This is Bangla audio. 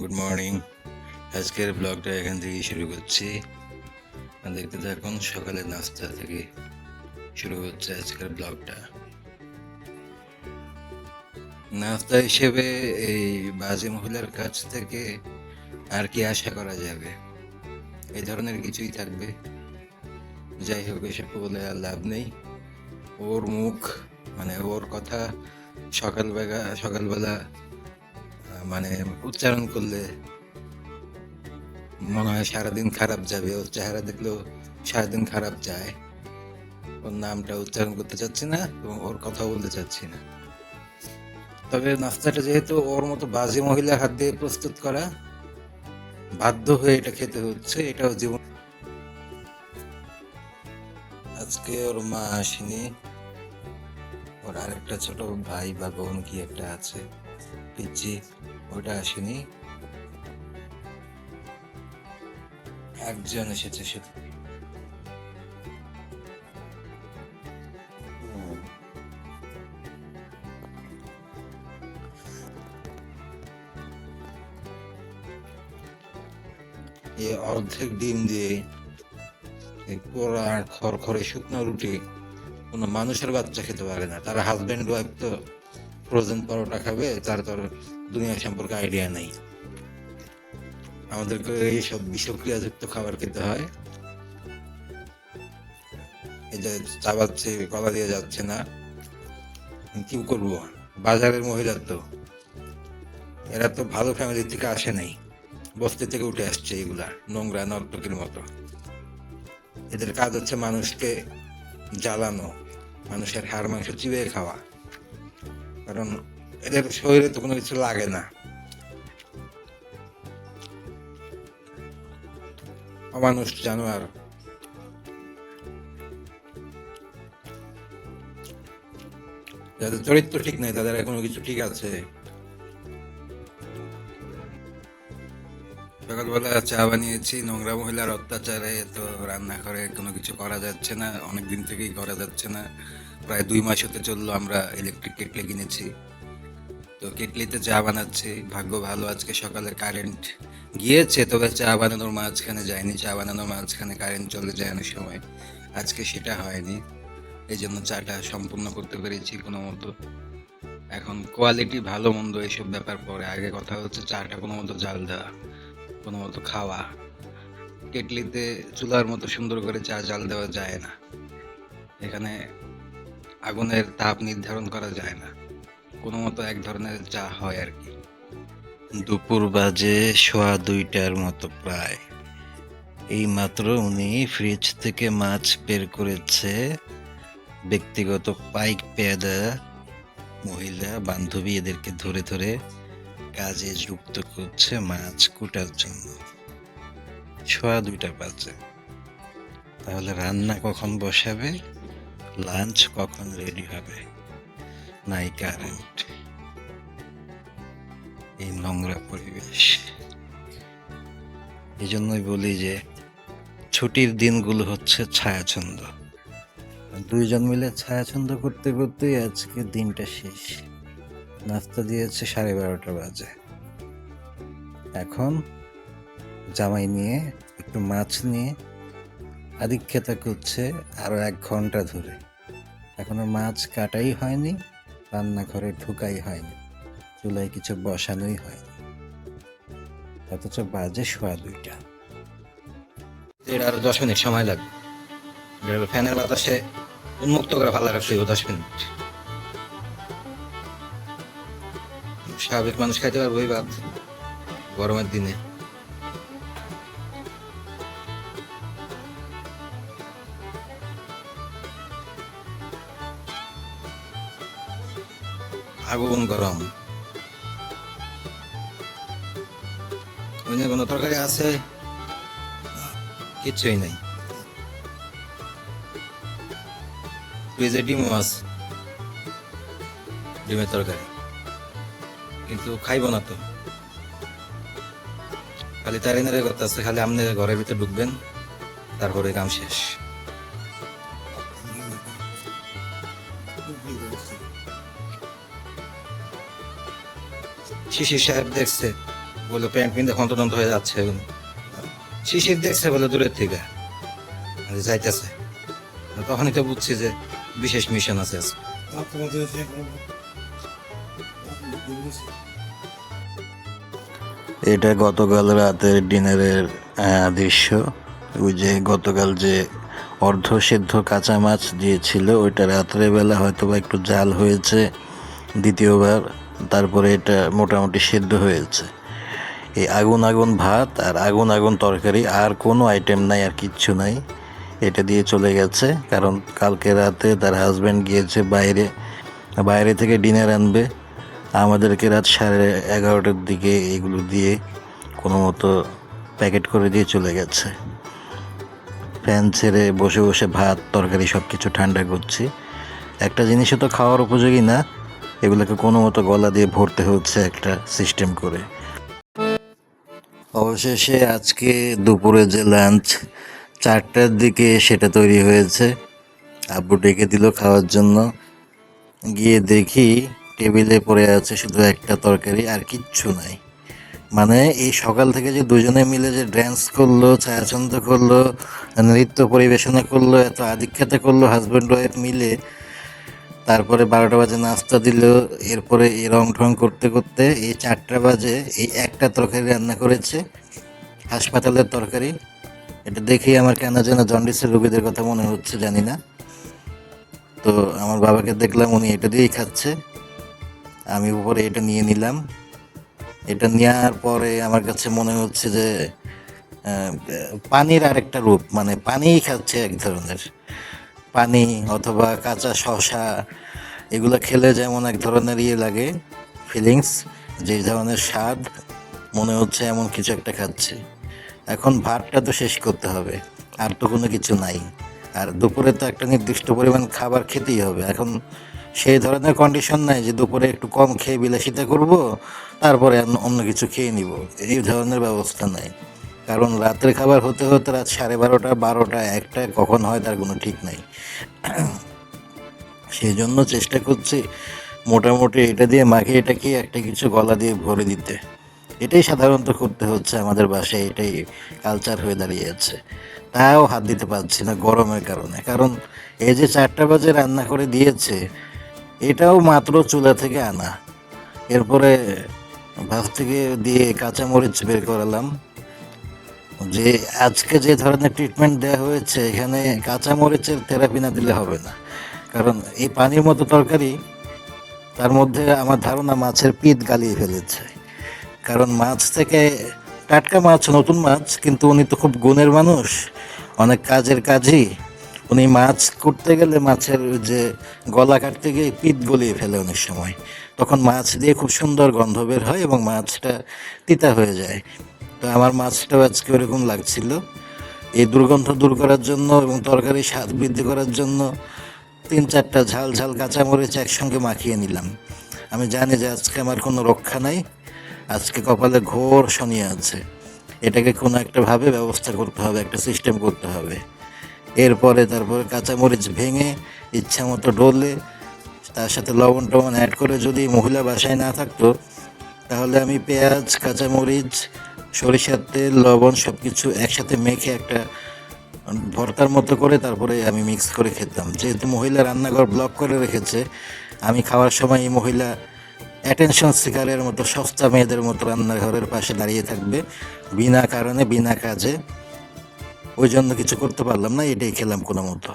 Good morning. আজকের ব্লগটা এখান থেকে শুরু করছি। দেখতে থাকুন, সকালে নাস্তা থেকে শুরু হচ্ছে আজকের ব্লগটা। নাস্তা হিসেবে এই বাজে মহিলার কাছ থেকে আর কি আশা করা যাবে, এই ধরনের কিছুই থাকবে। যাই হোক, এসব বলে আর লাভ নেই। ওর মুখ, মানে ওর কথা সকালবেলা মানে উচ্চারণ করলে মনে হয় সারাদিন খারাপ যাবে। ওর চেহারা দেখলেও সারাদিন খারাপ যায়। ওর নামটা উচ্চারণ করতে চাচ্ছি না এবং ওর কথা বলতে চাচ্ছি না। তবে নাস্তাটা যেহেতু ওর মতো বাজে মহিলার হাত দিয়ে প্রস্তুত করা, বাধ্য হয়ে এটা খেতে হচ্ছে। এটাও জীবন। আজকে ওর মা আসেনি, ওর আরেকটা ছোট ভাই বা বোন কি একটা আছে, পিচ্ছি, ওটা আসেনি। একজন এসেছে শুধু। এই অর্ধেক ডিম দিয়ে এই পোড়া খড়খড়ে শুকনো রুটি কোনো মানুষের বাচ্চা খেতে পারে না। তার হাজবেন্ড ওয়াইফ তো ফ্রোজেন পরোটা খাবে, তার তোর দুনিয়া সম্পর্কে আইডিয়া নেই। আমাদেরকে এইসব বিষক্রিয়াযুক্ত খাবার খেতে হয়। এই যে চাবাচ্ছে, গলা দিয়ে যাচ্ছে না, কি করবো? বাজারের মহিলা তো, এরা তো ভালো ফ্যামিলি থেকে আসে নাই, বস্তি থেকে উঠে আসছে। এগুলা নোংরা নর্তকীর মতো। এদের কাজ হচ্ছে মানুষকে জ্বালানো, মানুষের হাড় মাংস চিবিয়ে খাওয়া। কারণ এদের শরীরে তো কোনো কিছু লাগে না। অমানুষ জানোয়ার। যাদের চরিত্র ঠিক নাই, তাদের এখনো কিছু ঠিক আছে। সকালবেলা চা বানিয়েছি। নোংরা মহিলার অত্যাচারে তো রান্নাঘরে কোনো কিছু করা যাচ্ছে না, অনেকদিন থেকেই করা যাচ্ছে না। প্রায় 2 মাস হতে চললো আমরা ইলেকট্রিক কেটলি কিনেছি। তো কেটলিতে চা বানাচ্ছি। ভাগ্য ভালো, আজকে সকালে কারেন্ট গিয়েছে, তবে চা বানানোর মাঝখানে যায়নি। চা বানানোর মাঝখানে কারেন্ট চলে যায় অনেক সময়, আজকে সেটা হয়নি। এই জন্য চাটা সম্পূর্ণ করতে পেরেছি কোনো মতো। এখন কোয়ালিটি ভালো মন্দ এইসব ব্যাপার পরে, আগে কথা হচ্ছে চাটা কোনো মতো জাল দেওয়া, কোনো মতো খাওয়া। কেটলিতে চুলার মতো সুন্দর করে চা জাল দেওয়া যায় না, এখানে আগুনের তাপ নির্ধারণ করা যায় না, কোনো মতো এক ধরনের চা হয় আর কি। দুপুর বাজে 2:15 মতো প্রায়। এই মাত্র উনি ফ্রিজ থেকে মাছ বের করেছে। ব্যক্তিগত পাইক পেয়াদা মহিলা বান্ধবী এদেরকে ধরে ধরে কাজে যুক্ত করছে মাছ কুটার জন্য। 2:15 বাজে। তাহলে রান্না কখন বসাবে, লাঞ্চ কখন রেডি হবে? নাই কারেন্ট, এই নোংরা পরিবেশ। এই জন্যই বলি যে ছুটির দিনগুলো হচ্ছে ছায়াছন্দ। দুইজন মিলে ছায়াছন্দ করতে করতেই আজকে দিনটা শেষ। নাস্তা দিয়েছে 12:30 বাজে। এখন জামাই নিয়ে একটু মাছ নিয়ে আদিক্ষেতা করছে আরো 1 ঘন্টা ধরে। এখনো মাছ কাটাই হয়নি, রান্নাঘরে ঢুকাই হয়নি, চুলায় কিছু বসানোই হয়নি, অথচ বাজে 2:15। এর আরো 10 মিনিট সময় লাগবে। ফ্যানের বাতাসে উন্মুক্ত করে ভালো রাখতে 10 মিনিট। স্বাভাবিক মানুষ খাইতে পারবো এই ভাত গরমের দিনে? আগুন গরম। ওইখানে কোনো তরকারি আছে? কিছুই নাই। ফ্রিজে ডিমও আছে, ডিমের তরকারি, কিন্তু খাইব না তো। খালি তার এনারে করতে আছে, খালি আপনি ঘরের ভিতরে ঢুকবেন, তারপরে কাম শেষ। শিশির সাহেব দেখছে বলে প্যান্ট পিনতে হন্তদন্ত হয়ে যাচ্ছে। শিশির দেখছে বলে দূরের থেকে যাইতেছে, তখনই তো বুঝছি যে বিশেষ মিশন আছে আজকে। এটা গতকাল রাতের ডিনারের দৃশ্য। ওই যে গতকাল যে অর্ধ সেদ্ধ কাঁচা মাছ দিয়েছিল ওইটা রাত্রে বেলা হয়তো বা একটু জাল হয়েছে দ্বিতীয়বার, তারপরে এটা মোটামুটি সেদ্ধ হয়েছে। এই আগুন আগুন ভাত আর আগুন আগুন তরকারি, আর কোনো আইটেম নাই, আর কিচ্ছু নাই। এটা দিয়ে চলে গেছে, কারণ কালকে রাতে তার হাজব্যান্ড গিয়েছে বাইরে, বাইরে থেকে ডিনার আনবে। আমাদেরকে রাত 11:30টার দিকে এগুলো দিয়ে কোনো মতো প্যাকেট করে দিয়ে চলে গেছে। ফ্যান ছেড়ে বসে বসে ভাত তরকারি সব কিছু ঠান্ডা করছি। একটা জিনিসও তো খাওয়ার উপযোগী না, এগুলোকে কোনো মতো গলা দিয়ে ভরতে হচ্ছে একটা সিস্টেম করে। অবশেষে আজকে দুপুরে যে লাঞ্চ 4টার দিকে সেটা তৈরি হয়েছে। আব্বু ডেকে দিল খাওয়ার জন্য। গিয়ে দেখি টেবিলে পড়ে আছে শুধু একটা তরকারি, আর কিচ্ছু নাই। মানে এই সকাল থেকে যে দুজনে মিলে যে ড্যান্স করলো, ছায়াছন্দ করলো, নৃত্য পরিবেশনা করলো, এত আধিক্যতা করলো হাজব্যান্ড ওয়াইফ মিলে, তারপরে 12টা বাজে নাস্তা দিল, এরপরে এই রং ঠং করতে করতে এই 4টা বাজে এই একটা তরকারি রান্না করেছে, হাসপাতালের তরকারি। এটা দেখেই আমার কেন যেন জন্ডিসের রোগীদের কথা মনে হচ্ছে, জানি না। তো আমার বাবাকে দেখলাম উনি এটা দিয়েই খাচ্ছে, আমি উপরে এটা নিয়ে নিলাম। এটা নেওয়ার পরে আমার কাছে মনে হচ্ছে যে পানির আরেকটা রূপ, মানে পানিই খাচ্ছে এক ধরনের। পানি অথবা কাঁচা শসা এগুলো খেলে যেমন এক ধরনের ইয়ে লাগে, ফিলিংস, যে ধরনের স্বাদ, মনে হচ্ছে এমন কিছু একটা খাচ্ছে। এখন ভাতটা তো শেষ করতে হবে, আর তো কোনো কিছু নাই। আর দুপুরে তো একটা নির্দিষ্ট পরিমাণ খাবার খেতেই হবে। এখন সেই ধরনের কন্ডিশন নাই যে দুপুরে একটু কম খেয়ে বিলাসিতা করব, তারপরে অন্য কিছু খেয়ে নিব, এই ধরনের ব্যবস্থা নাই। কারণ রাতের খাবার হতে হতে রাত 12:30, 12টা, 1টা কখন হয় তার কোনো ঠিক নাই। সেই জন্য চেষ্টা করছি মোটামুটি এটা দিয়ে মাখিয়ে এটাকে একটা কিছু গলা দিয়ে ভরে দিতে। এটাই সাধারণত করতে হচ্ছে আমাদের বাসায়, এটাই কালচার হয়ে দাঁড়িয়েছে। তাও হাত দিতে পারছি না গরমের কারণে। কারণ এই যে 4টা বাজে রান্না করে দিয়েছে, এটাও মাত্র চুলা থেকে আনা। এরপরে ভাত থেকে দিয়ে কাঁচামরিচ বের করালাম। যে আজকে যে ধরনের ট্রিটমেন্ট দেওয়া হয়েছে, এখানে কাঁচামরিচের থেরাপি না দিলে হবে না। কারণ এই পানির মতো তরকারি, তার মধ্যে আমার ধারণা মাছের পিঠ গালিয়ে ফেলেছে। কারণ মাছ থেকে, টাটকা মাছ, নতুন মাছ, কিন্তু উনি তো খুব গুণের মানুষ, অনেক কাজের কাজই। উনি মাছ করতে গেলে মাছের যে গলা কাটতে গিয়ে পিঠ গলিয়ে ফেলে অনেক সময়, তখন মাছ দিয়ে খুব সুন্দর গন্ধ বের হয় এবং মাছটা তিতা হয়ে যায়। তো আমার মাছটাও আজকে ওরকম লাগছিল। এই দুর্গন্ধ দূর করার জন্য এবং তরকারির স্বাদ বৃদ্ধি করার জন্য 3-4টা ঝাল ঝাল কাঁচামরিচ একসঙ্গে মাখিয়ে নিলাম। আমি জানি যে আজকে আমার কোনো রক্ষা নাই, আজকে কপালে ঘোর শনি আছে। এটাকে কোনো একটা ভাবে ব্যবস্থা করতে হবে, একটা সিস্টেম করতে হবে। তারপরে কাঁচামরিচ ভেঙে ইচ্ছা মতো ডলে, তার সাথে লবণ টবণ অ্যাড করে, যদি মহিলা বাসায় না থাকতো তাহলে আমি পেঁয়াজ, কাঁচামরিচ, সরিষার তেল, লবণ সব কিছু একসাথে মেখে একটা ভর্তার মতো করে তারপরে আমি মিক্স করে খেতাম। যেহেতু মহিলা রান্নাঘর ব্লক করে রেখেছে, আমি খাওয়ার সময় এই মহিলা অ্যাটেনশন সিকারের মতো, সস্তা মেয়েদের মতো রান্নাঘরের পাশে দাঁড়িয়ে থাকবে বিনা কারণে, বিনা কাজে। ওই জন্য কিছু করতে পারলাম না, এটাই খেলাম কোনো মতো।